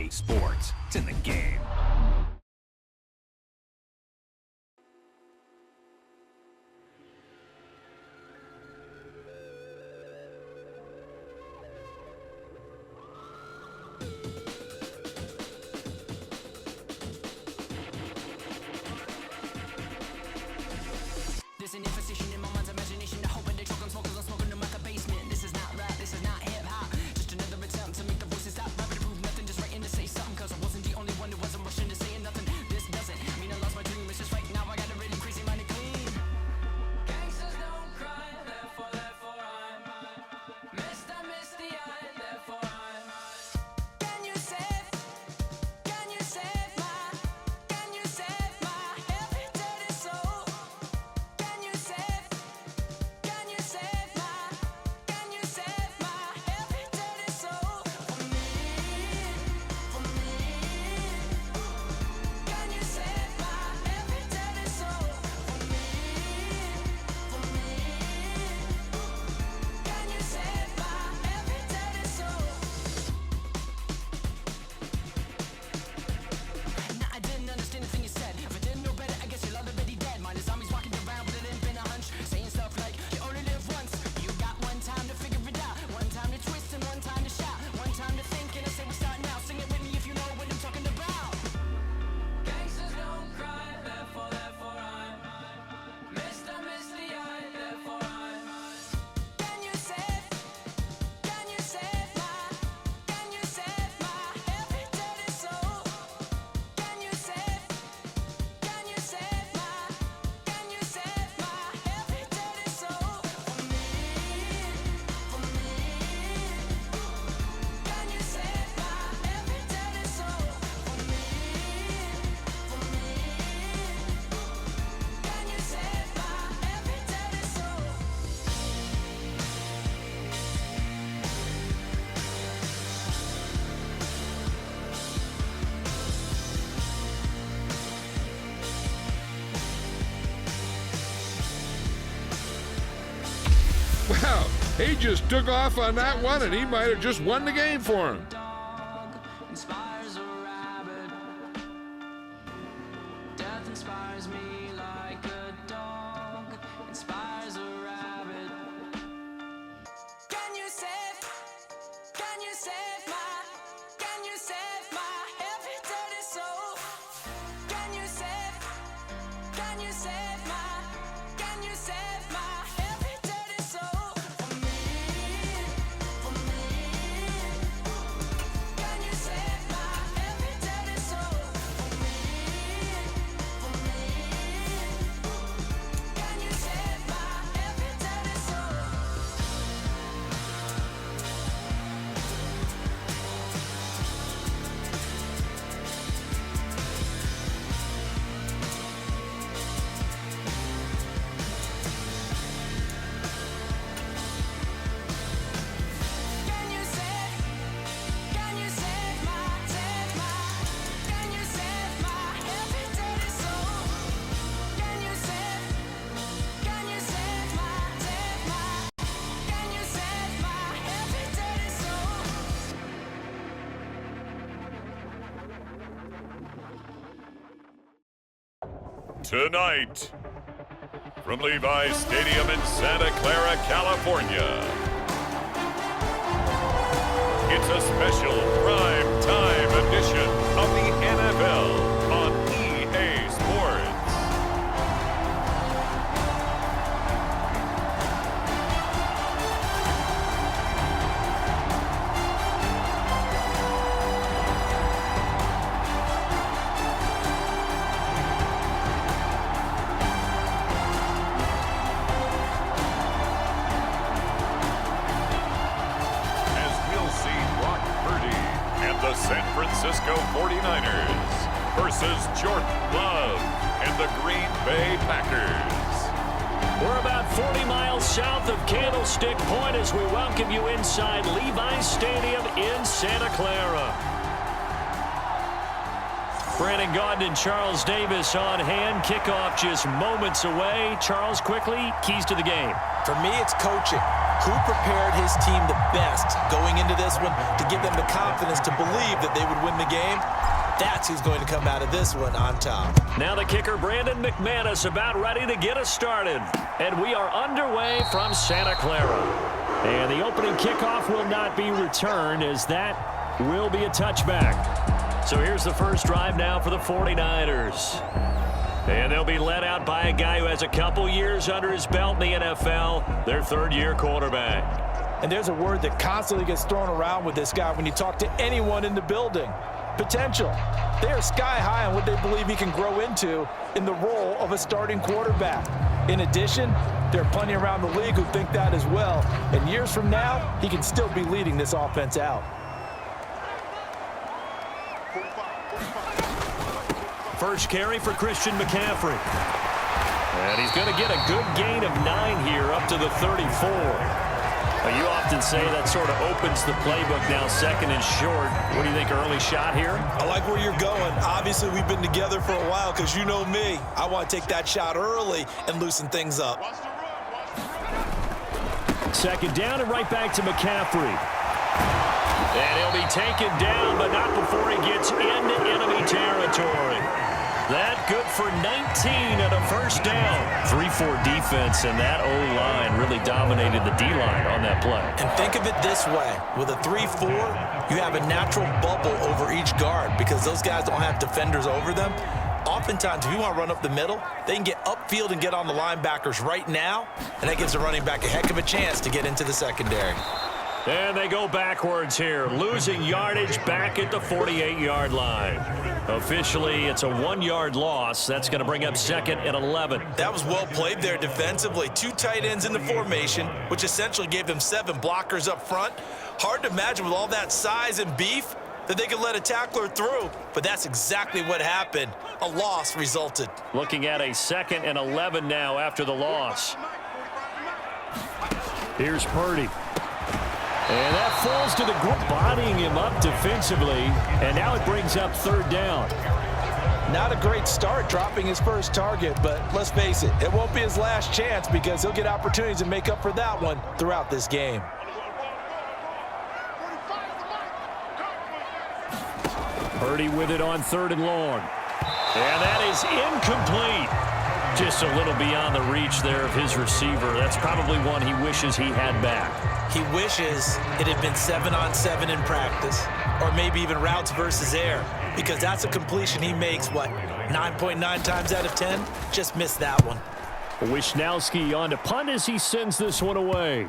EA Sports. It's in the game. There's an imposition in my mind's imagination. I hope they choke on smoke 'cause I'm smoking them like a basement. This is not rap, this is not hip-hop. Just another attempt to make the voices stop. Rapping to prove nothing, just writing to say something. 'Cause I wasn't the only one who wasn't rushing to saying nothing. This doesn't mean I lost my dream. It's just right now I got a really crazy mind to clean. Gangsters don't cry, therefore I'm missed, I miss the eye, therefore I'm Can you save my every dirty soul? Can you save my every dirty soul for me? Can you save my every dirty soul for me? Can you save my every dirty soul? Nah, I didn't understand the thing you said. If I didn't know better, I guess you're already dead. Mine is zombies walking around with it ain't been a hunch, saying stuff like you only live once. You got one time to figure it out, one time to twist and one time to shout, one time to think and I say we start now. Sing it with me if you know what I'm talking about. Gangsters don't cry, therefore I'm missed, I miss the eye, therefore I'm Can you save my every dirty soul? Can you save my every dirty soul for me? Can you save my every dirty soul for me? Can you save my every dirty soul? Wow, he just took off on that one, and he might have just won the game for him. Dog inspires a rabbit. Death inspires me like a dog inspires a rabbit. Can you save my every dirty soul? Can you save my every dirty soul for me? Can you save my every dirty soul for me? Can you save my every dirty soul? Can you save my every dirty soul? Can you save my every dirty soul? Tonight, from Levi's Stadium in Santa Clara, California, it's a special prime time edition of the NFL on EA Sports. As we'll see Brock Purdy and the San Francisco 49ers versus Jordan Love and the Green Bay Packers. We're about 40 miles south of Candlestick Point as we welcome you inside Levi's Stadium in Santa Clara. Brandon Gaudin and Charles Davis on hand. Kickoff just moments away. Charles, quickly, keys to the game. For me, it's coaching. Who prepared his team the best going into this this one to give them the confidence to believe that they would win the game. That's who's going to come out of this one on top. Now the kicker, Brandon McManus, about ready to get us started. And we are underway from Santa Clara. And the opening kickoff will not be returned, as that will be a touchback. So here's the first drive now for the 49ers. And they'll be led out by a guy who has a couple years under his belt in the NFL, their third-year quarterback. And there's a word that constantly gets thrown around with this guy when you talk to anyone in the building. Potential. They are sky high on what they believe he can grow into in the role of a starting quarterback. In addition, there are plenty around the league who think that as well. And years from now, he can still be leading this offense out. First carry for Christian McCaffrey. And he's going to get a good gain of 9 here up to the 34. You often say that sort of opens the playbook now, second and short. What do you think, early shot here? I like where you're going. Obviously, we've been together for a while because you know me. I want to take that shot early and loosen things up. Second down and right back to McCaffrey. And he'll be taken down, but not before he gets into enemy territory. That good for 19 and a first down. 3-4 defense, and that O-line really dominated the D-line on that play. And think of it this way. With a 3-4, you have a natural bubble over each guard because those guys don't have defenders over them. Oftentimes, if you want to run up the middle, they can get upfield and get on the linebackers right now, and that gives the running back a heck of a chance to get into the secondary. And they go backwards here, losing yardage back at the 48-yard line. Officially, it's a 1-yard loss. That's going to bring up second and 11. That was well played there defensively. 2 tight ends in the formation, which essentially gave them 7 blockers up front. Hard to imagine with all that size and beef that they could let a tackler through, but that's exactly what happened. A loss resulted. Looking at a second and 11 now after the loss. Here's Purdy. And that falls to the group, bodying him up defensively, and now it brings up third down. Not a great start dropping his first target, but let's face it, it won't be his last chance because he'll get opportunities to make up for that one throughout this game. Purdy with it on third and long. And that is incomplete. Just a little beyond the reach there of his receiver. That's probably one he wishes he had back. He wishes it had been 7-on-7 in practice, or maybe even routes versus air, because that's a completion he makes, 9.9 times out of 10? Just missed that one. Wisnowski on to punt as he sends this one away.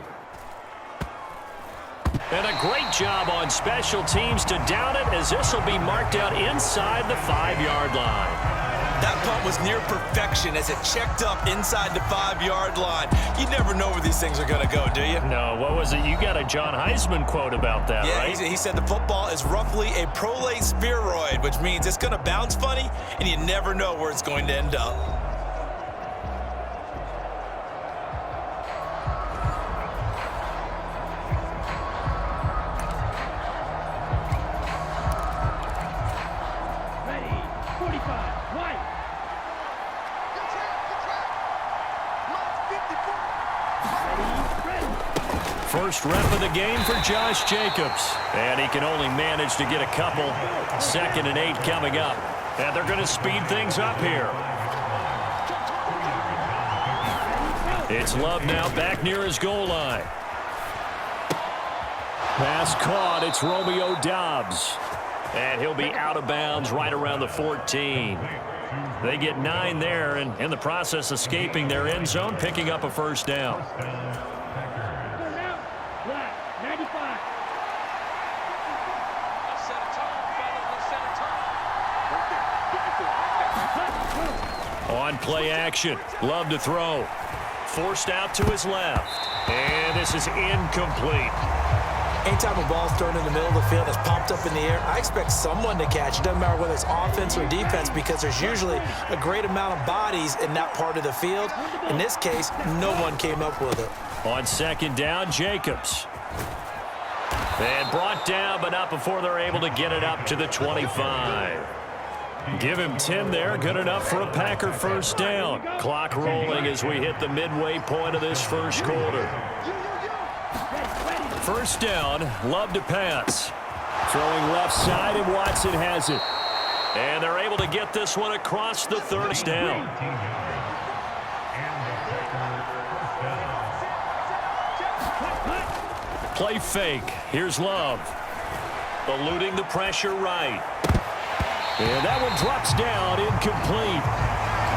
And a great job on special teams to down it, as this will be marked out inside the 5-yard line. That punt was near perfection as it checked up inside the 5-yard line. You never know where these things are going to go, do you? No, what was it? You got a John Heisman quote about that, right? Yeah, he said the football is roughly a prolate spheroid, which means it's going to bounce funny, and you never know where it's going to end up. First rep of the game for Josh Jacobs. And he can only manage to get a couple. 2nd and 8 coming up. And they're going to speed things up here. It's Love now back near his goal line. Pass caught. It's Romeo Doubs. And he'll be out of bounds right around the 14. They get 9 there, and in the process escaping their end zone, picking up a first down. On play action, Love to throw. Forced out to his left. And this is incomplete. Anytime a ball's thrown in the middle of the field that's popped up in the air, I expect someone to catch it. Doesn't matter whether it's offense or defense, because there's usually a great amount of bodies in that part of the field. In this case, no one came up with it. On second down, Jacobs. And brought down, but not before they're able to get it up to the 25. Give him 10 there. Good enough for a Packer first down. Clock rolling as we hit the midway point of this first quarter. first down. Love to pass. Throwing left side, and Watson has it. And they're able to get this one across the third down. Play fake. Here's Love. Eluding the pressure right. And that one drops down, incomplete.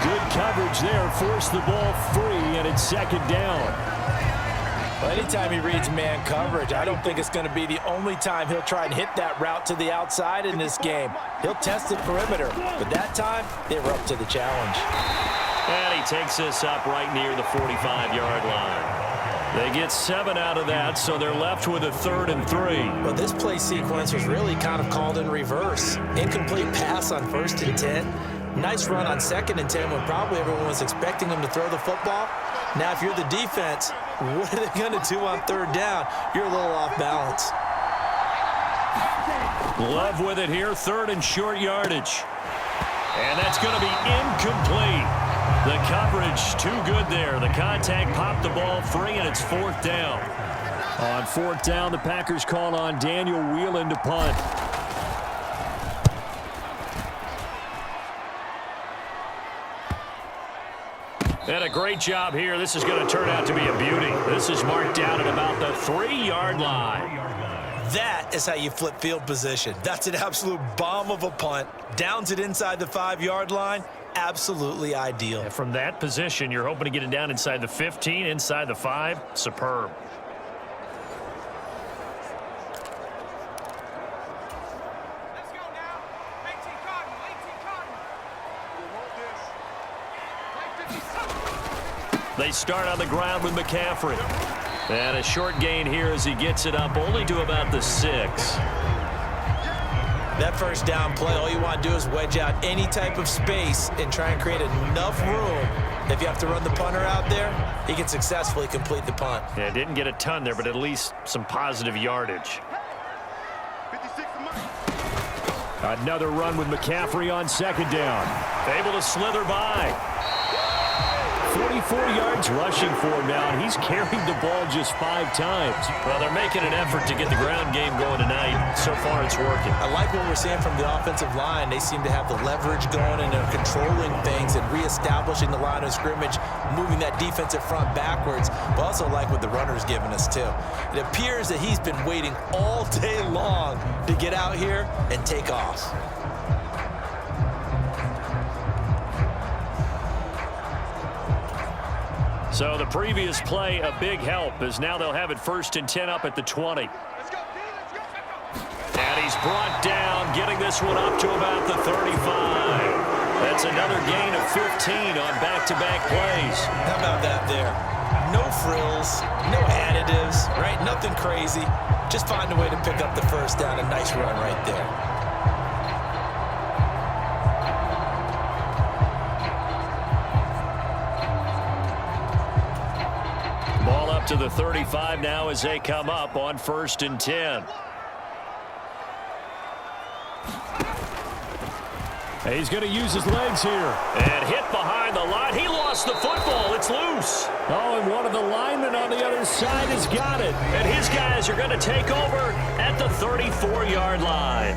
Good coverage there. Forced the ball free, and it's second down. Well, anytime he reads man coverage, I don't think it's going to be the only time he'll try and hit that route to the outside in this game. He'll test the perimeter, but that time, they were up to the challenge. And he takes this up right near the 45-yard line. They get 7 out of that, so they're left with a 3rd and 3. Well, this play sequence was really kind of called in reverse. Incomplete pass on 1st and 10. Nice run on 2nd and 10 when probably everyone was expecting him to throw the football. Now, if you're the defense, what are they going to do on 3rd down? You're a little off balance. Love with it here, 3rd and short yardage. And that's going to be incomplete. The coverage too good there. The contact popped the ball free, and it's 4th down. On 4th down, the Packers call on Daniel Whelan to punt. And a great job here. This is going to turn out to be a beauty. This is marked down at about the 3-yard line. That is how you flip field position. That's an absolute bomb of a punt. Downs it inside the 5-yard line. Absolutely ideal. And from that position, you're hoping to get it down inside the 15, inside the 5. Superb. Let's go now. 18 Cardinal, 18 Cardinal. They start on the ground with McCaffrey. And a short gain here as he gets it up only to about the 6. That first down play, all you want to do is wedge out any type of space and try and create enough room. If you have to run the punter out there, he can successfully complete the punt. Yeah, didn't get a ton there, but at least some positive yardage. Another run with McCaffrey on 2nd down. Able to slither by. 44 yards rushing for him now, and he's carried the ball just 5 times. Well, they're making an effort to get the ground game going tonight. So far, it's working. I like what we're seeing from the offensive line. They seem to have the leverage going, and they're controlling things and reestablishing the line of scrimmage, moving that defensive front backwards, but also like what the runner's giving us, too. It appears that he's been waiting all day long to get out here and take off. So the previous play, a big help, as now they'll have it 1st and 10 up at the 20. And he's brought down, getting this one up to about the 35. That's another gain of 15 on back-to-back plays. How about that there? No frills, no additives, right? Nothing crazy. Just find a way to pick up the first down. A nice run right there. To the 35 now as they come up on 1st and 10. He's going to use his legs here. And hit behind the line. He lost the football. It's loose. Oh, and one of the linemen on the other side has got it. And his guys are going to take over at the 34-yard line.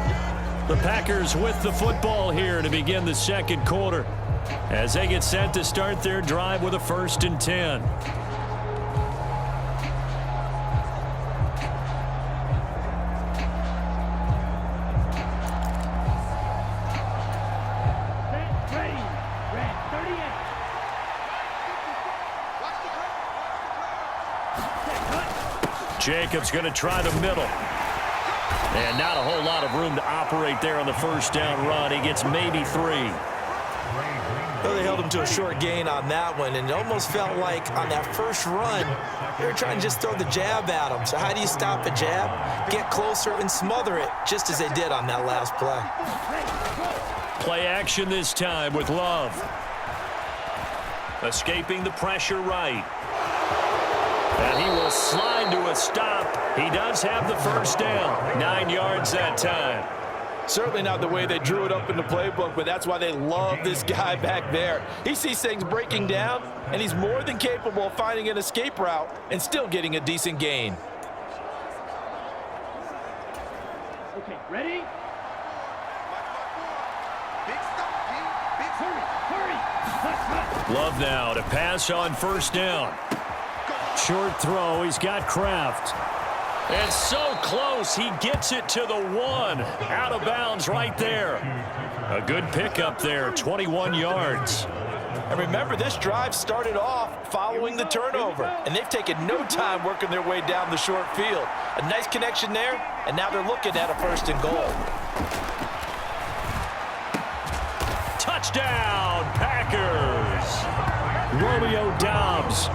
The Packers with the football here to begin the 2nd quarter as they get set to start their drive with a 1st and 10. Jacobs going to try the middle. And not a whole lot of room to operate there on the 1st down run. He gets maybe 3. Well, they held him to a short gain on that one, and it almost felt like on that first run, they were trying to just throw the jab at him. So how do you stop a jab? Get closer and smother it, just as they did on that last play. Play action this time with Love. Escaping the pressure right. And he will slide to a stop. He does have the first down. 9 yards that time. Certainly not the way they drew it up in the playbook, but that's why they love this guy back there. He sees things breaking down, and he's more than capable of finding an escape route and still getting a decent gain. Okay, ready? Love now to pass on first down. Short throw. He's got Kraft. And so close. He gets it to the 1. Out of bounds right there. A good pickup there. 21 yards. And remember, this drive started off following the turnover, and they've taken no time working their way down the short field. A nice connection there, and now they're looking at a 1st and goal. Touchdown, Packers. Romeo Doubs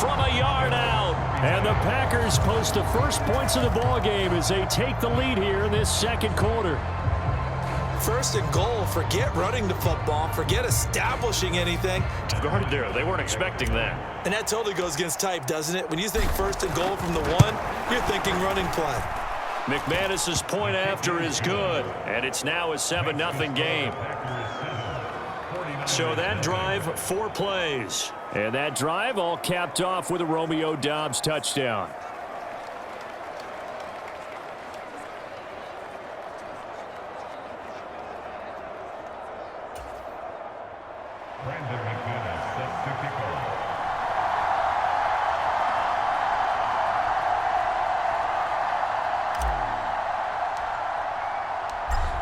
from a yard out. And the Packers post the first points of the ball game as they take the lead here in this second quarter. 1st and goal. Forget running the football. Forget establishing anything. Guarded there. They weren't expecting that. And that totally goes against type, doesn't it? When you think 1st and goal from the 1, you're thinking running play. McManus's point after is good. And it's now a 7-0 game. So that drive, 4 plays. And that drive all capped off with a Romeo Doubs touchdown.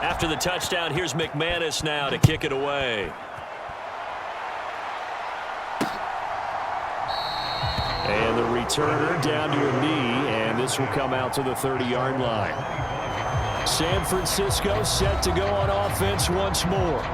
After the touchdown, here's McManus now to kick it away. And the returner down to a knee, and this will come out to the 30-yard line. San Francisco set to go on offense once more.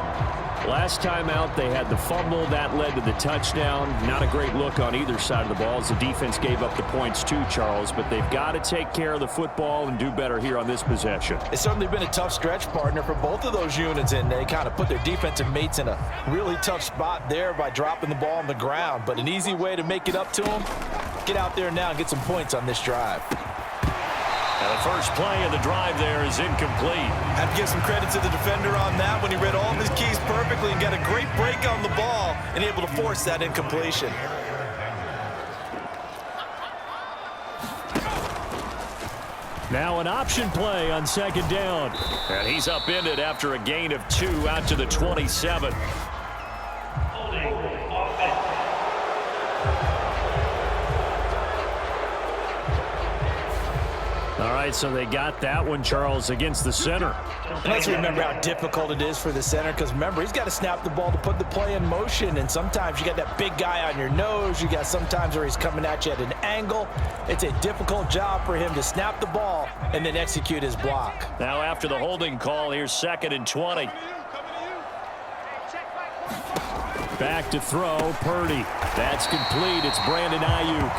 Last time out, they had the fumble. That led to the touchdown. Not a great look on either side of the ball as the defense gave up the points too, Charles. But they've got to take care of the football and do better here on this possession. It's certainly been a tough stretch, partner, for both of those units, and they kind of put their defensive mates in a really tough spot there by dropping the ball on the ground. But an easy way to make it up to them, get out there now and get some points on this drive. And the first play of the drive there is incomplete. Have to give some credit to the defender on that when he read all of his keys perfectly and got a great break on the ball and able to force that incompletion. Now an option play on 2nd down. And he's upended after a gain of 2 out to the 27. All right, so they got that one, Charles, against the center. And let's remember how difficult it is for the center, because remember, he's got to snap the ball to put the play in motion, and sometimes you got that big guy on your nose. You got sometimes where he's coming at you at an angle. It's a difficult job for him to snap the ball and then execute his block. Now after the holding call, here's 2nd and 20. Back to throw, Purdy. That's complete. It's Brandon Ayuk.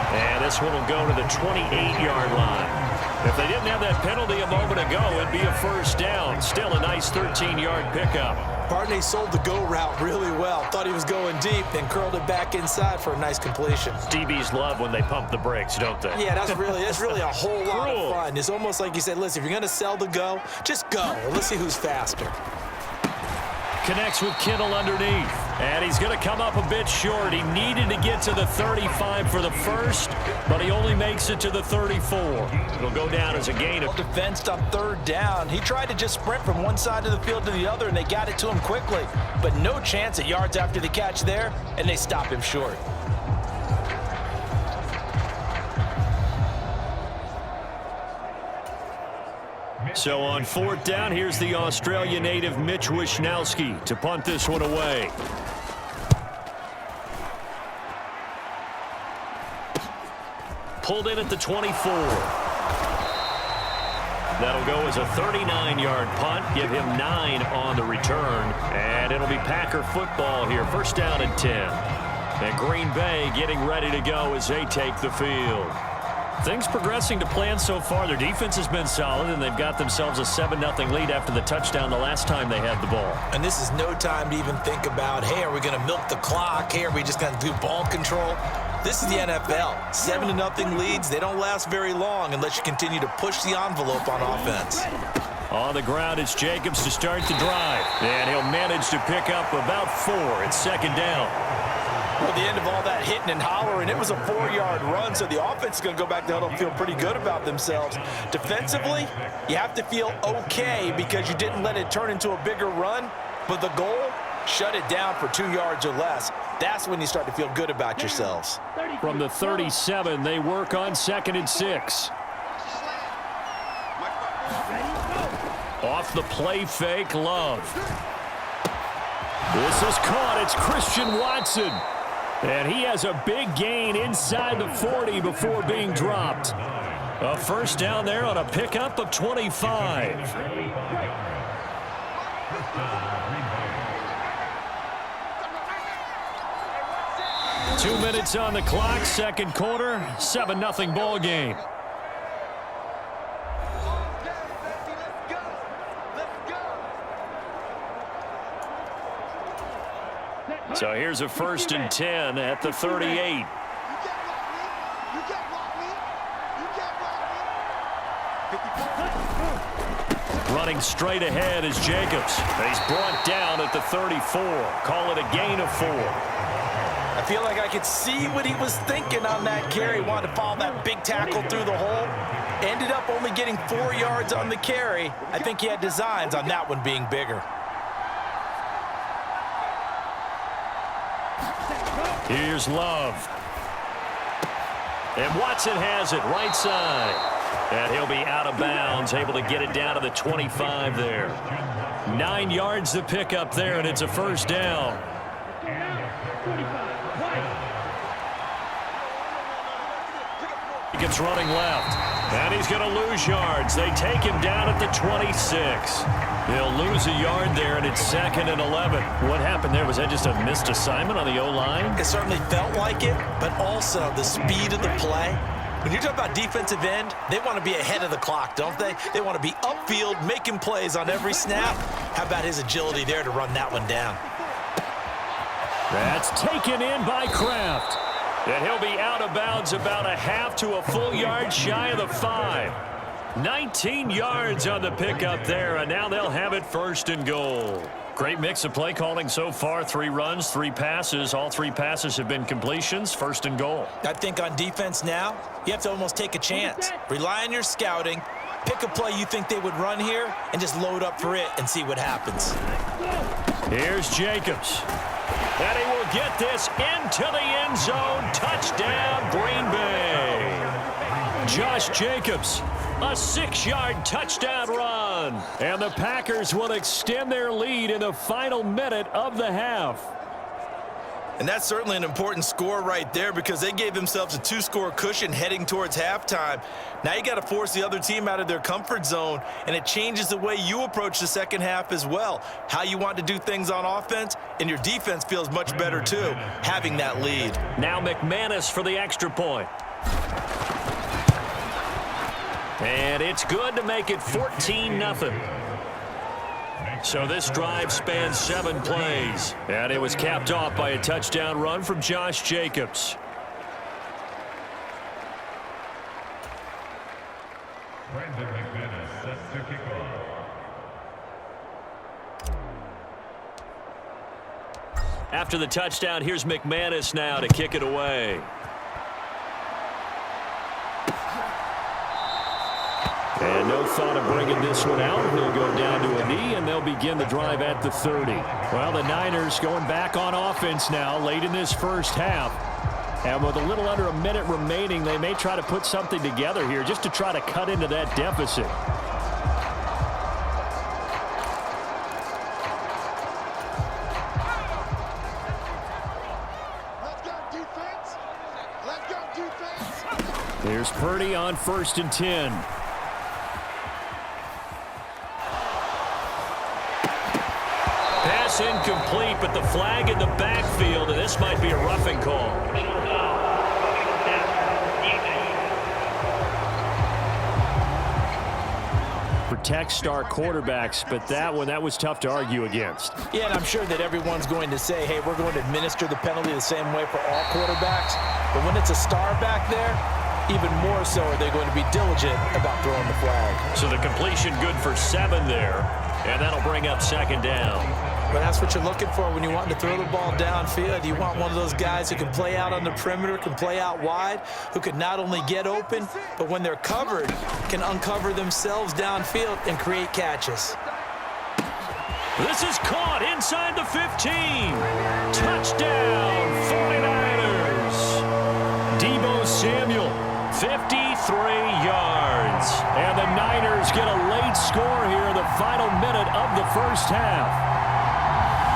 And this one will go to the 28-yard line. If they didn't have that penalty a moment ago, it'd be a 1st down. Still a nice 13-yard pickup. Barney sold the go route really well. Thought he was going deep, then curled it back inside for a nice completion. DBs love when they pump the brakes, don't they? Yeah, that's really a whole lot of fun. It's almost like you said, listen, if you're going to sell the go, just go. Let's see who's faster. Connects with Kittle underneath. And he's going to come up a bit short. He needed to get to the 35 for the first, but he only makes it to the 34. It'll go down as a gain of... Defensed on 3rd down. He tried to just sprint from one side of the field to the other, and they got it to him quickly. But no chance at yards after the catch there, and they stop him short. So on 4th down, here's the Australia native Mitch Wishnowsky to punt this one away. Pulled in at the 24. That'll go as a 39-yard punt. Give him 9 on the return. And it'll be Packer football here. 1st down and 10. And Green Bay getting ready to go as they take the field. Things progressing to plan so far. Their defense has been solid, and they've got themselves a 7-0 lead after the touchdown the last time they had the ball. And this is no time to even think about, hey, are we going to milk the clock? Hey, are we just going to do ball control? This is the NFL. 7-0 leads. They don't last very long unless you continue to push the envelope on offense. On the ground, it's Jacobs to start the drive. And he'll manage to pick up about 4 at 2nd down. Well, the end of all that hitting and hollering, it was a 4-yard run, so the offense is going to go back to huddle and feel pretty good about themselves. Defensively, you have to feel okay because you didn't let it turn into a bigger run, but the goal, shut it down for 2 yards or less. That's when you start to feel good about yourselves. From the 37, they work on 2nd and 6. Off the play fake, Love. This is caught. It's Christian Watson. And he has a big gain inside the 40 before being dropped. A first down there on a pickup of 25. 2 minutes on the clock, second quarter, 7-0 ball game. So here's a 1st and 10 at the 38. Running straight ahead is Jacobs. He's brought down at the 34. Call it a gain of 4. I feel like I could see what he was thinking on that carry. Wanted to follow that big tackle through the hole. Ended up only getting 4 yards on the carry. I think he had designs on that one being bigger. Here's Love. And Watson has it right side. And he'll be out of bounds, able to get it down to the 25 there. 9 yards to pick up there, and it's a first down. He gets running left. And he's going to lose yards. They take him down at the 26. They'll lose a yard there, and it's 2nd and 11. What happened there? Was that just a missed assignment on the O-line? It certainly felt like it, but also the speed of the play. When you talk about defensive end, they want to be ahead of the clock, don't they? They want to be upfield, making plays on every snap. How about his agility there to run that one down? That's taken in by Kraft. And he'll be out of bounds about a half to a full yard shy of the 5. 19 yards on the pickup there, and now they'll have it 1st and goal. Great mix of play calling so far. 3 runs, 3 passes. All 3 passes have been completions. 1st and goal. I think on defense now, you have to almost take a chance. Rely on your scouting. Pick a play you think they would run here and just load up for it and see what happens. Here's Jacobs. And he will get this into the end zone. Touchdown, Green Bay. Josh Jacobs, a 6-yard touchdown run. And the Packers will extend their lead in the final minute of the half. And that's certainly an important score right there because they gave themselves a 2-score cushion heading towards halftime. Now you got to force the other team out of their comfort zone, and it changes the way you approach the second half as well. How you want to do things on offense, and your defense feels much better too, having that lead. Now McManus for the extra point. And it's good to make it 14-0. So this drive spans 7 plays. And it was capped off by a touchdown run from Josh Jacobs. Brandon McManus set to kick off. After the touchdown, here's McManus now to kick it away. And no thought of bringing this one out. He'll go down to a knee, and they'll begin the drive at the 30. Well, the Niners going back on offense now late in this first half. And with a little under a minute remaining, they may try to put something together here just to try to cut into that deficit. Let's go, defense. Let's go, defense. Here's Purdy on 1st and 10. Pass incomplete, but the flag in the backfield, and this might be a roughing call. Protect star quarterbacks, but that was tough to argue against. Yeah, and I'm sure that everyone's going to say, hey, we're going to administer the penalty the same way for all quarterbacks. But when it's a star back there, even more so are they going to be diligent about throwing the flag. So the completion good for 7 there, and that'll bring up 2nd down. But that's what you're looking for when you want to throw the ball downfield. You want one of those guys who can play out on the perimeter, can play out wide, who can not only get open, but when they're covered, can uncover themselves downfield and create catches. This is caught inside the 15. Touchdown, 49ers. Deebo Samuel, 53 yards. And the Niners get a late score here in the final minute of the first half.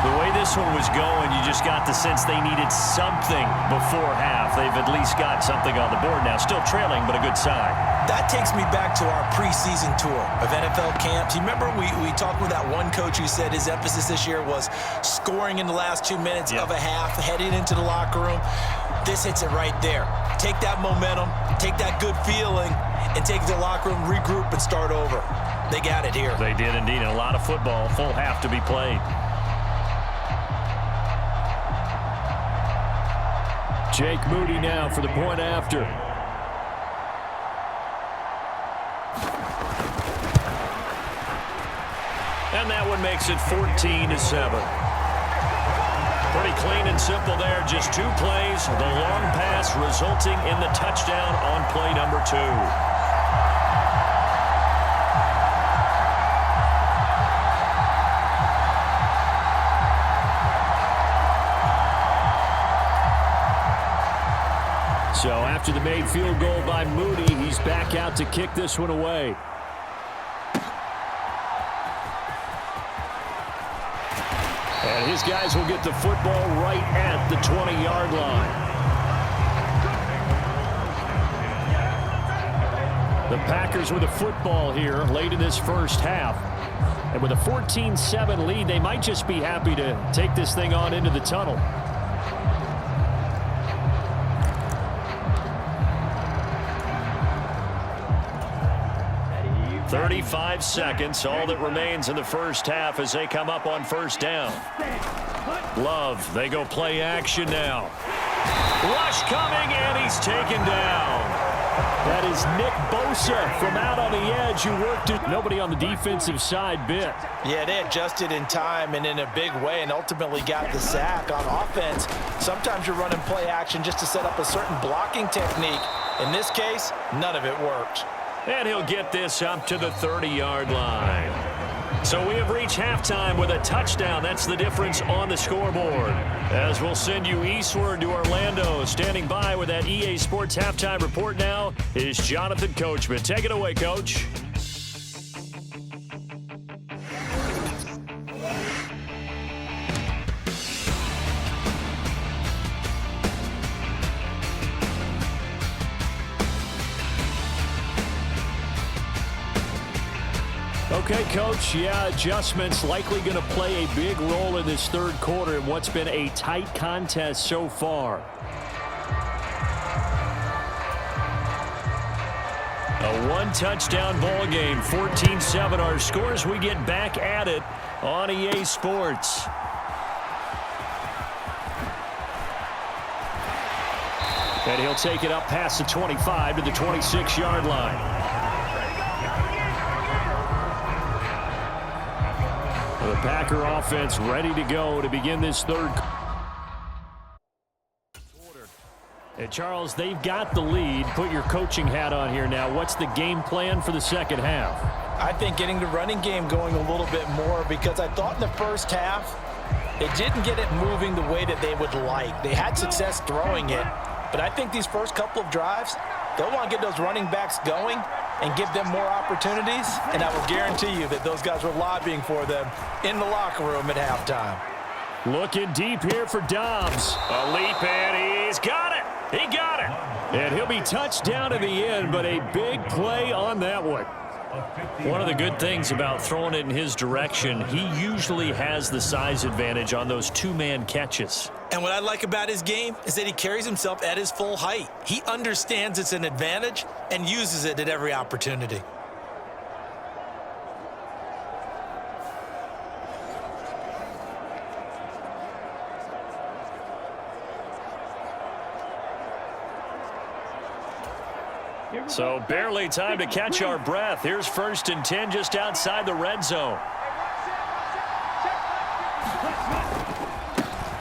The way this one was going, you just got the sense they needed something before half. They've at least got something on the board now. Still trailing, but a good sign. That takes me back to our preseason tour of NFL camps. You remember we talked with that one coach who said his emphasis this year was scoring in the last 2 minutes of a half, heading into the locker room. This hits it right there. Take that momentum, take that good feeling, and take it to the locker room, regroup, and start over. They got it here. They did indeed, and a lot of football, full half to be played. Jake Moody now for the point after. And that one makes it 14-7. Pretty clean and simple there. Just 2 plays. The long pass resulting in the touchdown on play number 2. So after the made field goal by Moody, he's back out to kick this one away. And his guys will get the football right at the 20-yard line. The Packers with a football here late in this first half. And with a 14-7 lead, they might just be happy to take this thing on into the tunnel. 35 seconds, all that remains in the first half as they come up on first down. Love, they go play action now. Rush coming, and he's taken down. That is Nick Bosa from out on the edge who worked it. Nobody on the defensive side bit. Yeah, they adjusted in time and in a big way and ultimately got the sack. On offense, sometimes you're running play action just to set up a certain blocking technique. In this case, none of it worked. And he'll get this up to the 30-yard line. So we have reached halftime with a touchdown. That's the difference on the scoreboard. As we'll send you eastward to Orlando. Standing by with that EA Sports halftime report now is Jonathan Coachman. Take it away, Coach. Okay, Coach, adjustments likely going to play a big role in this third quarter in what's been a tight contest so far. A one-touchdown ball game, 14-7 our scores. We get back at it on EA Sports. And he'll take it up past the 25 to the 26-yard line. The Packer offense ready to go to begin this third quarter. And Charles, they've got the lead. Put your coaching hat on here now. What's the game plan for the second half? I think getting the running game going a little bit more, because I thought in the first half they didn't get it moving the way that they would like. They had success throwing it, but I think these first couple of drives, they'll want to get those running backs going and give them more opportunities, and I will guarantee you that those guys were lobbying for them in the locker room at halftime. Looking deep here for Dobbs. A leap, and he's got it. He got it. And he'll be touched down in the end, but a big play on that one. One of the good things about throwing it in his direction, he usually has the size advantage on those two-man catches. And what I like about his game is that he carries himself at his full height. He understands it's an advantage and uses it at every opportunity. So barely time to catch our breath. Here's 1st and 10 just outside the red zone.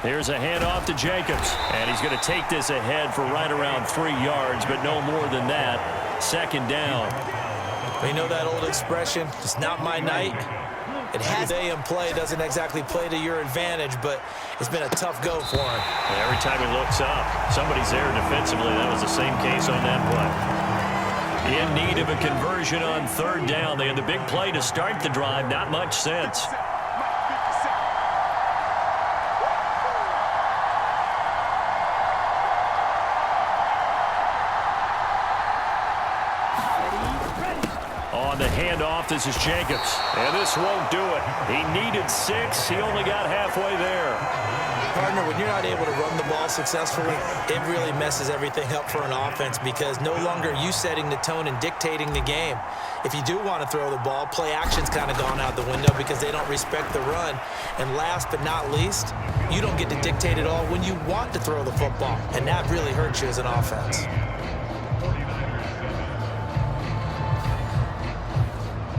Here's a handoff to Jacobs. And he's going to take this ahead for right around 3 yards, but no more than that. 2nd down. You know that old expression, it's not my night. It has day in play, doesn't exactly play to your advantage, but it's been a tough go for him. And every time he looks up, somebody's there defensively. That was the same case on that play. In need of a conversion on 3rd down. They had the big play to start the drive. Not much sense. On the handoff, this is Jacobs. And this won't do it. He needed 6. He only got halfway there. Partner, when you're not able to run the ball successfully, it really messes everything up for an offense because no longer are you setting the tone and dictating the game. If you do want to throw the ball, play action's kind of gone out the window because they don't respect the run. And last but not least, you don't get to dictate it all when you want to throw the football. And that really hurts you as an offense.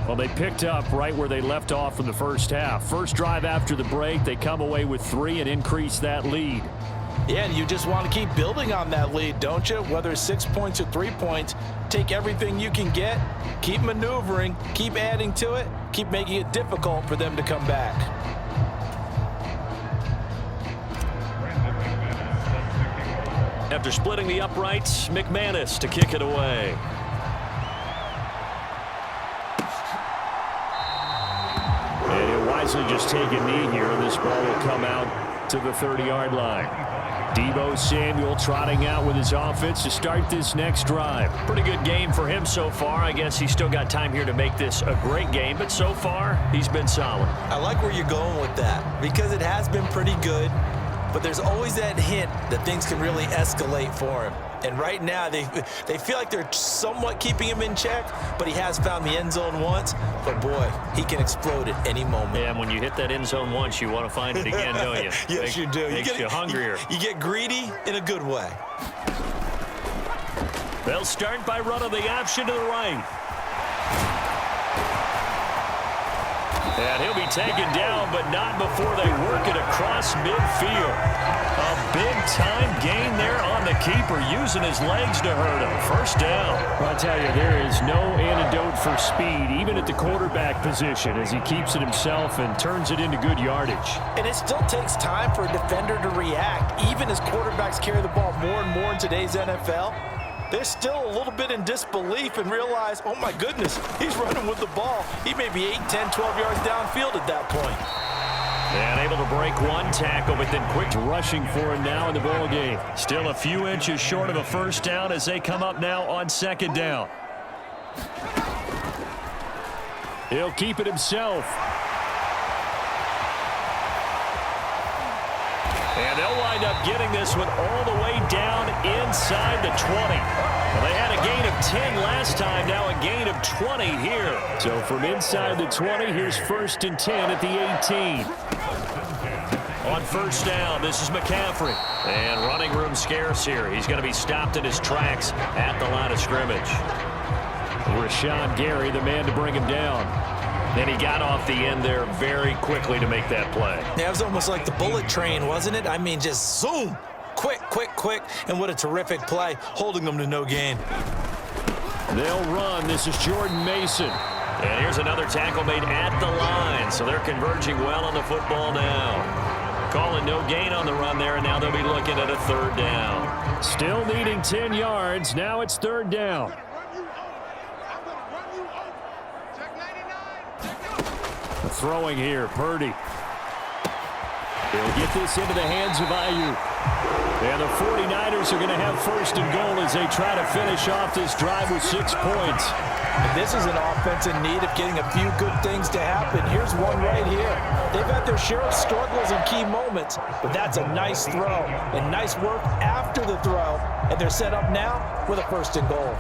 Well, they picked up right where they left off in the first half. First drive after the break, they come away with 3 and increase that lead. Yeah, and you just want to keep building on that lead, don't you? Whether it's 6 points or 3 points, take everything you can get, keep maneuvering, keep adding to it, keep making it difficult for them to come back. After splitting the uprights, McManus to kick it away. And he'll wisely just take a knee here, and this ball will come out to the 30-yard line. Deebo Samuel trotting out with his offense to start this next drive. Pretty good game for him so far. I guess he's still got time here to make this a great game, but so far, he's been solid. I like where you're going with that because it has been pretty good, but there's always that hint that things can really escalate for him. And right now, they feel like they're somewhat keeping him in check, but he has found the end zone once. But, boy, he can explode at any moment. Yeah, and when you hit that end zone once, you want to find it again, don't you? Yes, you do. Makes you hungrier. You get greedy in a good way. They'll start by running the option to the right. And he'll be taken down, but not before they work it across midfield. A big-time gain there on the keeper, using his legs to hurt him. First down. Well, I tell you, there is no antidote for speed, even at the quarterback position, as he keeps it himself and turns it into good yardage. And it still takes time for a defender to react, even as quarterbacks carry the ball more and more in today's NFL. They're still a little bit in disbelief and realize, oh, my goodness, he's running with the ball. He may be 8, 10, 12 yards downfield at that point. And able to break one tackle, but then quick rushing for him now in the ball game. Still a few inches short of a first down as they come up now on 2nd down. He'll keep it himself. And they'll wind up getting this one all the way down inside the 20. Well, they had a gain of 10 last time, now a gain of 20 here. So from inside the 20, here's 1st and 10 at the 18. On first down, this is McCaffrey. And running room scarce here. He's going to be stopped in his tracks at the line of scrimmage. Rashawn Gary, the man to bring him down. Then he got off the end there very quickly to make that play. Yeah, it was almost like the bullet train, wasn't it? I mean, just zoom. Quick, quick, quick. And what a terrific play, holding them to no gain. They'll run. This is Jordan Mason. And here's another tackle made at the line. So they're converging well on the football now. Calling no gain on the run there, and now they'll be looking at a 3rd down. Still needing 10 yards. Now it's 3rd down. Throwing here, Purdy. He'll get this into the hands of Ayuk. And the 49ers are going to have 1st and goal as they try to finish off this drive with 6 points. And this is an offense in need of getting a few good things to happen. Here's one right here. They've had their share of struggles in key moments, but that's a nice throw and nice work after the throw. And they're set up now with a 1st and goal.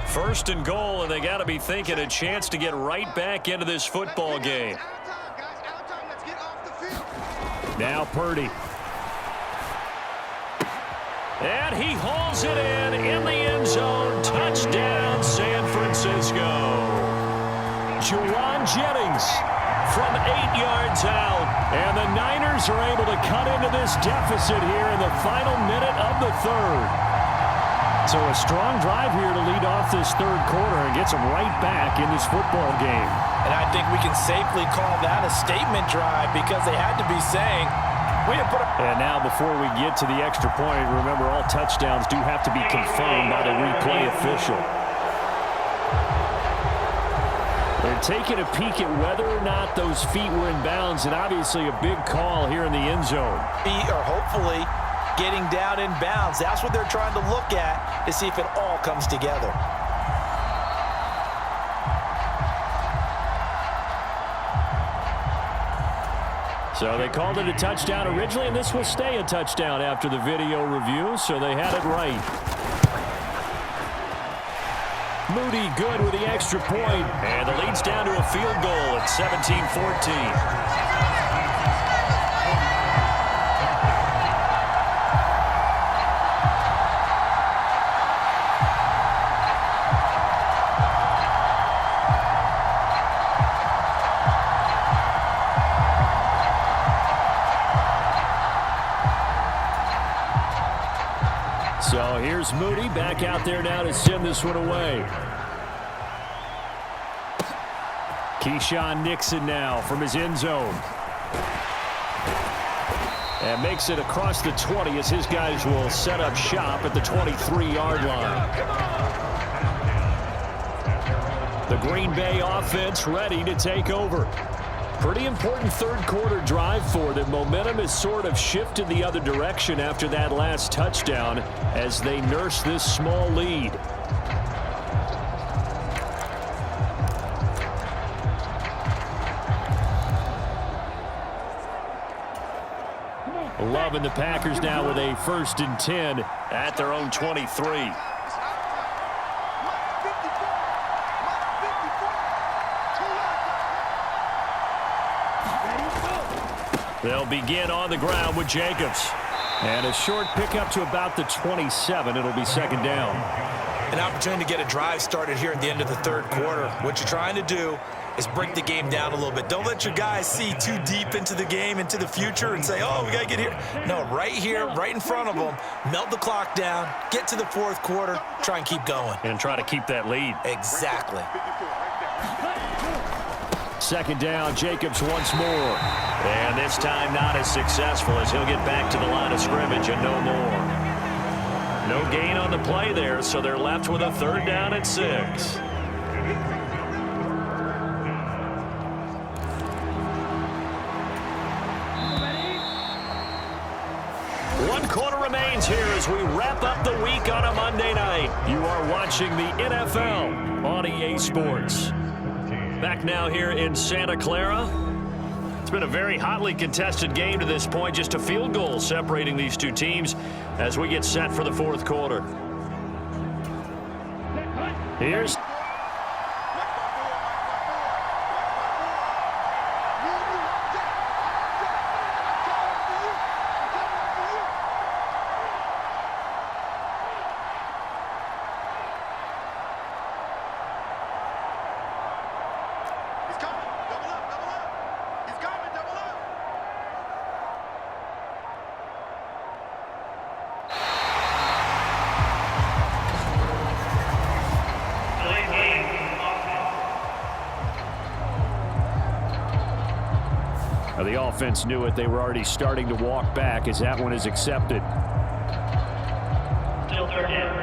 First and goal, and they got to be thinking a chance to get right back into this football game. Now Purdy. And he hauls it in the end zone. Touchdown, San Francisco. Juwan Jennings from 8 yards out. And the Niners are able to cut into this deficit here in the final minute of the third. So a strong drive here to lead off this third quarter and gets them right back in this football game. And I think we can safely call that a statement drive because they had to be saying, and now before we get to the extra point, remember all touchdowns do have to be confirmed by the replay official. They're taking a peek at whether or not those feet were in bounds, and obviously a big call here in the end zone. Feet are hopefully getting down in bounds. That's what they're trying to look at to see if it all comes together. So they called it a touchdown originally, and this will stay a touchdown after the video review, so they had it right. Moody good with the extra point, and the lead's down to a field goal at 17-14. So here's Moody back out there now to send this one away. Keyshawn Nixon now from his end zone. And makes it across the 20 as his guys will set up shop at the 23-yard line. The Green Bay offense ready to take over. Pretty important third quarter drive for them. Momentum has sort of shifted the other direction after that last touchdown as they nurse this small lead. Love and the Packers now with a 1st and 10 at their own 23. They'll begin on the ground with Jacobs. And a short pickup to about the 27. It'll be 2nd down. An opportunity to get a drive started here at the end of the third quarter. What you're trying to do is break the game down a little bit. Don't let your guys see too deep into the game, into the future, and say, oh, we got to get here. No, right here, right in front of them, melt the clock down, get to the fourth quarter, try and keep going. And try to keep that lead. Exactly. 2nd down, Jacobs once more. And this time not as successful as he'll get back to the line of scrimmage and no more. No gain on the play there, so they're left with a 3rd down and 6. One quarter remains here as we wrap up the week on a Monday night. You are watching the NFL on EA Sports. Back now here in Santa Clara. It's been a very hotly contested game to this point. Just a field goal separating these two teams as we get set for the fourth quarter. Here's... The offense knew it. They were already starting to walk back as that one is accepted. Still 3rd down.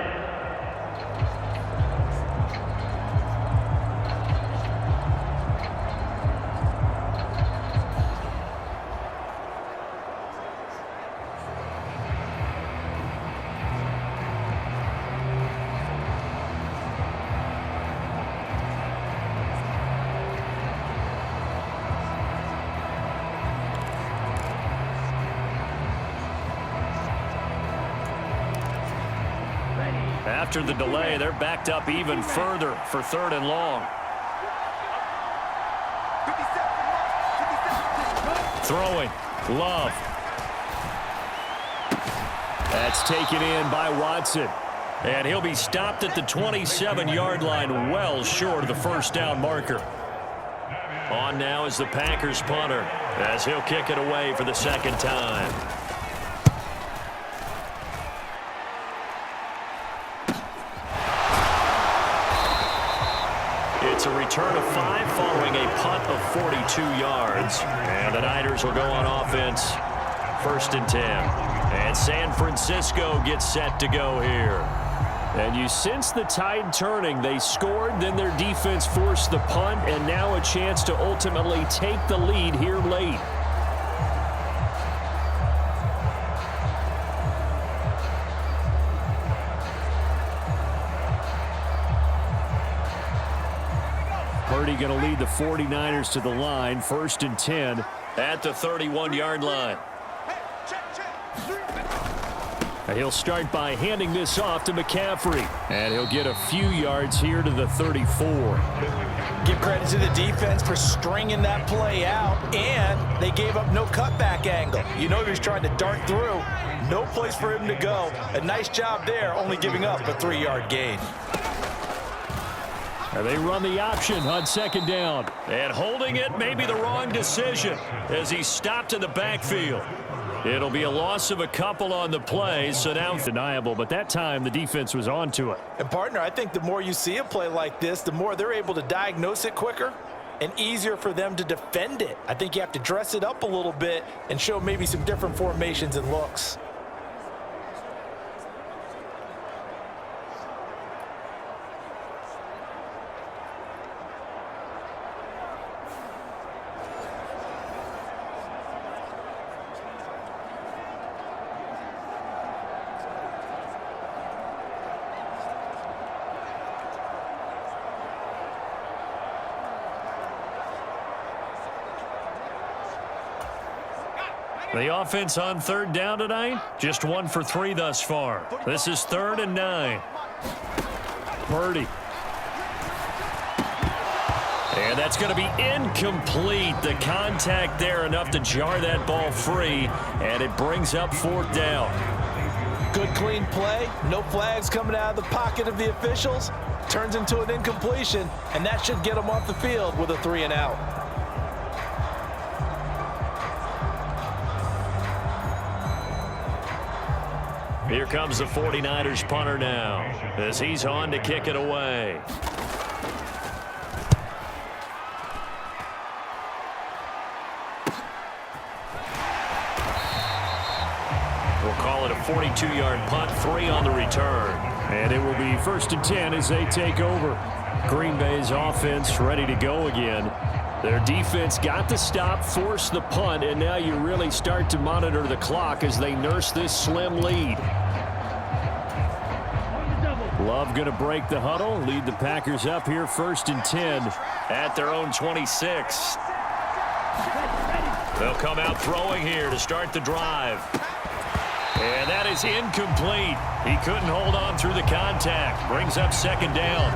After the delay, they're backed up even further for 3rd and long. Throwing. Love. That's taken in by Watson. And he'll be stopped at the 27-yard line, well short of the first down marker. On now is the Packers punter, as he'll kick it away for the second time. It's a return of 5 following a punt of 42 yards. And the Niners will go on offense, 1st and 10. And San Francisco gets set to go here. And you sense the tide turning. They scored, then their defense forced the punt, and now a chance to ultimately take the lead here late. Purdy going to lead the 49ers to the line, 1st and 10 at the 31-yard line. And he'll start by handing this off to McCaffrey. And he'll get a few yards here to the 34. Give credit to the defense for stringing that play out, and they gave up no cutback angle. You know he was trying to dart through. No place for him to go. A nice job there, only giving up a 3-yard gain. And they run the option on 2nd down. And holding it may be the wrong decision as he stopped in the backfield. It'll be a loss of a couple on the play, so now deniable, but that time the defense was onto it. And partner, I think the more you see a play like this, the more they're able to diagnose it quicker and easier for them to defend it. I think you have to dress it up a little bit and show maybe some different formations and looks. The offense on 3rd down tonight, just 1 for 3 thus far. This is 3rd and 9. Purdy. And that's going to be incomplete. The contact there enough to jar that ball free, and it brings up 4th down. Good clean play, no flags coming out of the pocket of the officials. Turns into an incompletion, and that should get them off the field with a 3 and out. Here comes the 49ers punter now as he's on to kick it away. We'll call it a 42-yard punt, 3 on the return. And it will be 1st and 10 as they take over. Green Bay's offense ready to go again. Their defense got the stop, forced the punt, and now you really start to monitor the clock as they nurse this slim lead. Love going to break the huddle, lead the Packers up here 1st and 10 at their own 26. They'll come out throwing here to start the drive. And that is incomplete. He couldn't hold on through the contact. Brings up 2nd down.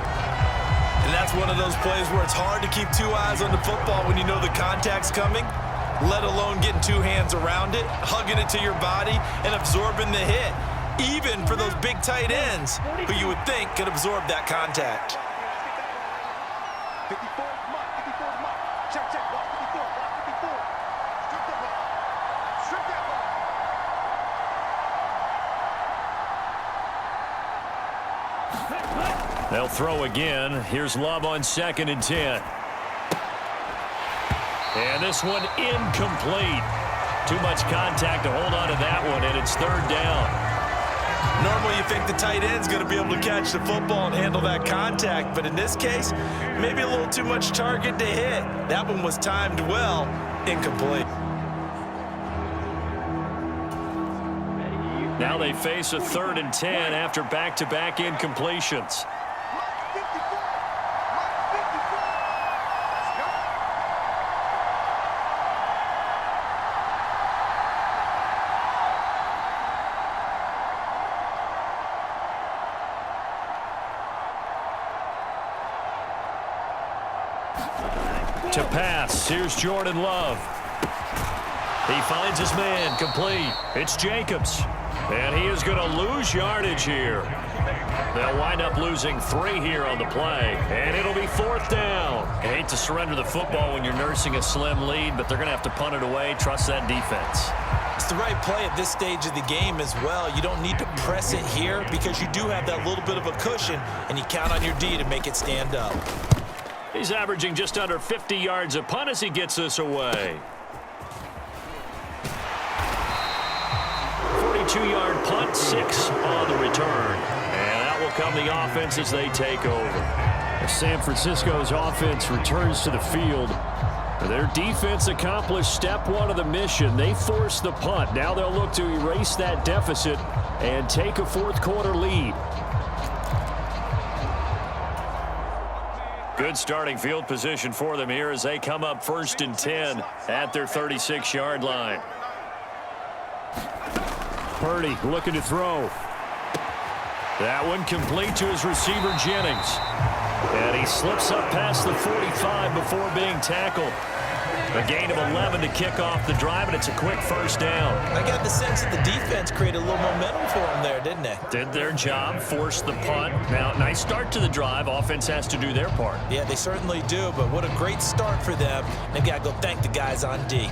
And that's one of those plays where it's hard to keep 2 eyes on the football when you know the contact's coming, let alone getting 2 hands around it, hugging it to your body, and absorbing the hit. Even for those big tight ends who you would think could absorb that contact. 54, mark, 54, mark. Check, block 54, block 54. Strip that ball. Strip that ball. They'll throw again. Here's Love on 2nd and 10. And this one incomplete. Too much contact to hold on to that one, and it's 3rd down. Normally you think the tight end's going to be able to catch the football and handle that contact, but in this case, maybe a little too much target to hit. That one was timed well, incomplete. Now they face a 3rd and 10 after back-to-back incompletions. To pass, here's Jordan Love. He finds his man, complete. It's Jacobs. And he is going to lose yardage here. They'll wind up losing 3 here on the play, and it'll be 4th down. I hate to surrender the football when you're nursing a slim lead, but they're going to have to punt it away. Trust that defense. It's the right play at this stage of the game as well. You don't need to press it here because you do have that little bit of a cushion, and you count on your D to make it stand up. He's averaging just under 50 yards a punt as he gets this away. 42-yard punt, 6 on the return. And out will come the offense as they take over. San Francisco's offense returns to the field. Their defense accomplished step 1 of the mission. They forced the punt. Now they'll look to erase that deficit and take a 4th quarter lead. Good starting field position for them here as they come up 1st and 10 at their 36-yard line. Purdy looking to throw. That one complete to his receiver, Jennings. And he slips up past the 45 before being tackled. A gain of 11 to kick off the drive, and it's a quick 1st down. I got the sense that the defense created a little momentum for them there, didn't they? Did their job, forced the punt. Now, nice start to the drive. Offense has to do their part. Yeah, they certainly do, but what a great start for them. They've got to go thank the guys on D.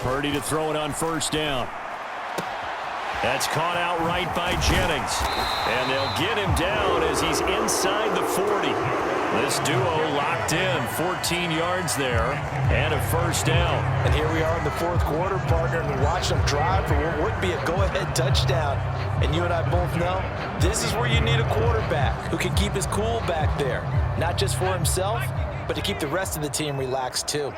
Purdy to throw it on 1st down. That's caught outright by Jennings. And they'll get him down as he's inside the 40. This duo locked in, 14 yards there, and a 1st down. And here we are in the 4th quarter, partner, and watch them drive for what would be a go-ahead touchdown. And you and I both know this is where you need a quarterback who can keep his cool back there, not just for himself, but to keep the rest of the team relaxed too.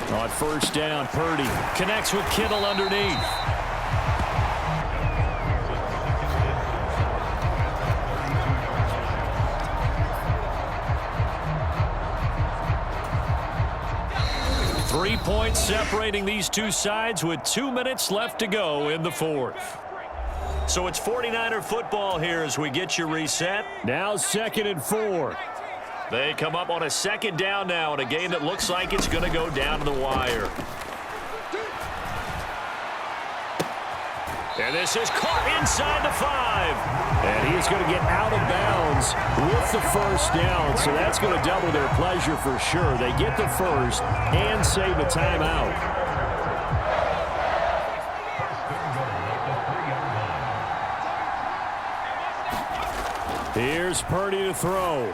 On 1st down, Purdy connects with Kittle underneath. Three points separating these two sides with 2 minutes left to go in the 4th. So it's 49er football here as we get you reset. Now 2nd and 4. They come up on a 2nd down now in a game that looks like it's going to go down to the wire. And this is caught inside the 5. And he is going to get out of bounds with the 1st down. So that's going to double their pleasure for sure. They get the 1st and save a timeout. Here's Purdy to throw.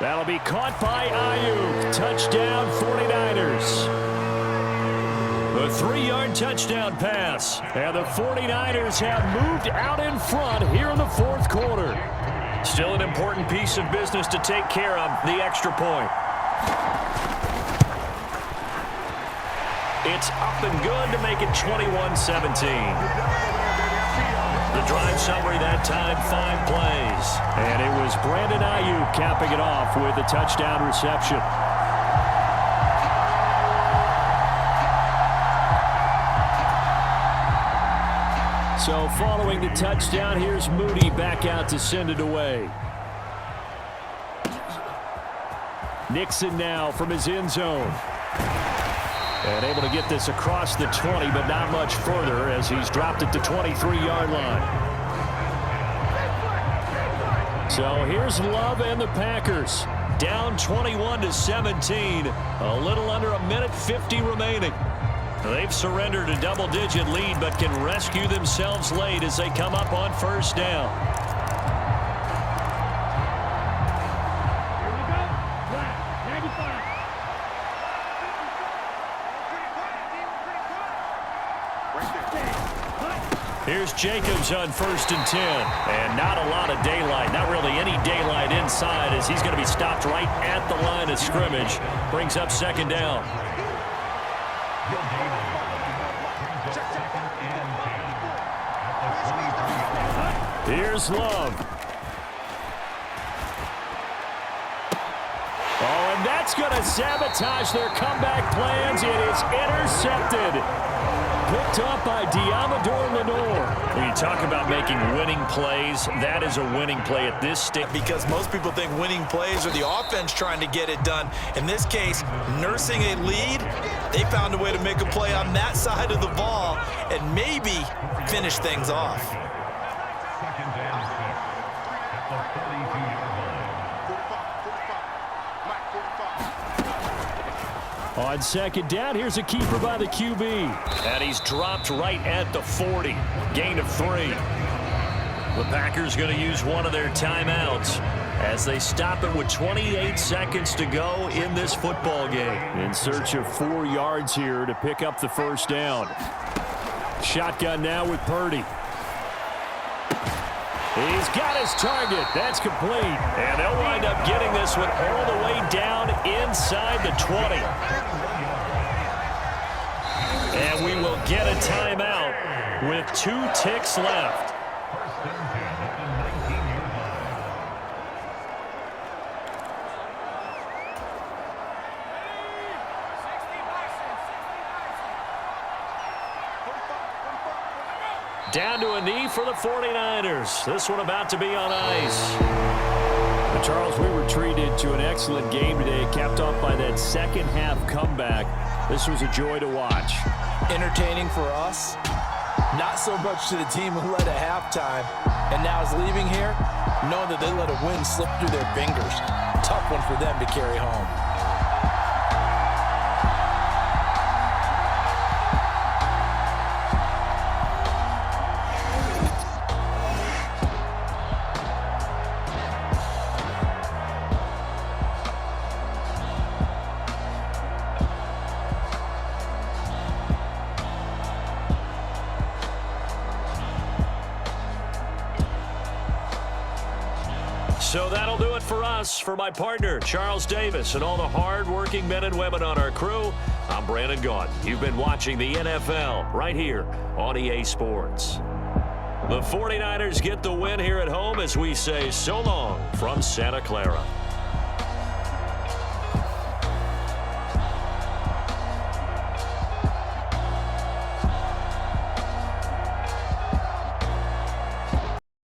That'll be caught by Ayuk. Touchdown, 49ers. The 3-yard touchdown pass. And the 49ers have moved out in front here in the 4th quarter. Still an important piece of business to take care of, the extra point. It's up and good to make it 21-17. The drive summary that time, 5 plays. And it was Brandon Ayuk capping it off with a touchdown reception. So following the touchdown, here's Moody back out to send it away. Nixon now from his end zone. And able to get this across the 20, but not much further as he's dropped it to 23-yard line. So here's Love and the Packers. Down 21-17. A little under a minute 50 remaining. They've surrendered a double-digit lead, but can rescue themselves late as they come up on 1st down. Here's Jacobs on 1st and 10. And not a lot of daylight. Not really any daylight inside as he's going to be stopped right at the line of scrimmage. Brings up 2nd down. Here's Love. Oh, and that's going to sabotage their comeback plans. It is intercepted. Picked up by Diamador Lenore. When you talk about making winning plays, that is a winning play at this stage. Because most people think winning plays are the offense trying to get it done. In this case, nursing a lead, they found a way to make a play on that side of the ball and maybe finish things off. Second and 6 at the 32-yard line. On second down, here's a keeper by the QB. And he's dropped right at the 40. Gain of 3. The Packers going to use one of their timeouts as they stop it with 28 seconds to go in this football game. In search of 4 yards here to pick up the first down. Shotgun now with Purdy. He's got his target. That's complete. And they'll wind up getting this one all the way down inside the 20. And we will get a timeout with 2 ticks left. First and 10 at the 19-yard line. Down to a knee for the 49ers. This one about to be on ice. But Charles, we were treated to an excellent game today, capped off by that second half comeback. This was a joy to watch. Entertaining for us, not so much to the team who led at halftime and now is leaving here, knowing that they let a win slip through their fingers. Tough one for them to carry home. So that'll do it for us. For my partner, Charles Davis, and all the hard-working men and women on our crew, I'm Brandon Gaudin. You've been watching the NFL right here on EA Sports. The 49ers get the win here at home as we say so long from Santa Clara.